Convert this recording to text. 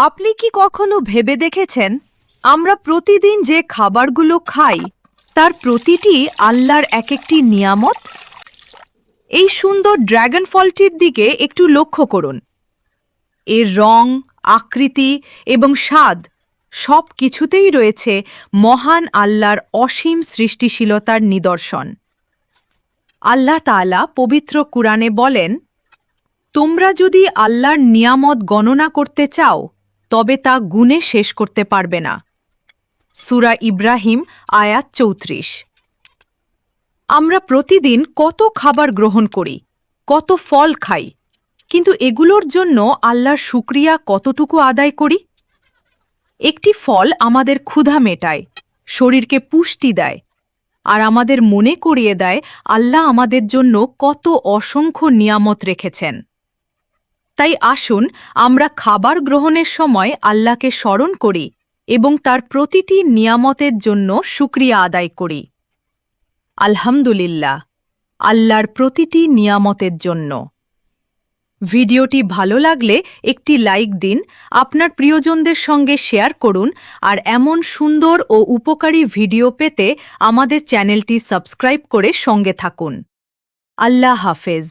আপনি কি কখনো ভেবে দেখেছেন আমরা প্রতিদিন যে খাবারগুলো খাই তার প্রতিটি আল্লাহর এক একটি নিয়ামত? এই সুন্দর ড্রাগন ফলটির দিকে একটু লক্ষ্য করুন। এর রং, আকৃতি এবং স্বাদ সব কিছুতেই রয়েছে মহান আল্লাহর অসীম সৃষ্টিশীলতার নিদর্শন। আল্লাহ তাআলা পবিত্র কুরআনে বলেন, তোমরা যদি আল্লাহর নিয়ামত গণনা করতে চাও তবে তা গুণে শেষ করতে পারবে না। সূরা ইব্রাহিম আয়াত ৩৪। আমরা প্রতিদিন কত খাবার গ্রহণ করি, কত ফল খাই, কিন্তু এগুলোর জন্য আল্লাহর শুকরিয়া কতটুকু আদায় করি? একটি ফল আমাদের ক্ষুধা মেটায়, শরীরকে পুষ্টি দেয়, আর আমাদের মনে করিয়ে দেয় আল্লাহ আমাদের জন্য কত অসংখ্য নিয়ামত রেখেছেন। তাই আসুন আমরা খাবার গ্রহণের সময় আল্লাহকে স্মরণ করি এবং তার প্রতিটি নিয়ামতের জন্য শুকরিয়া আদায় করি। আলহামদুলিল্লাহ, আল্লাহর প্রতিটি নিয়ামতের জন্য। ভিডিওটি ভালো লাগলে একটি লাইক দিন, আপনার প্রিয়জনদের সঙ্গে শেয়ার করুন, আর এমন সুন্দর ও উপকারী ভিডিও পেতে আমাদের চ্যানেলটি সাবস্ক্রাইব করে সঙ্গে থাকুন। আল্লাহ হাফেজ।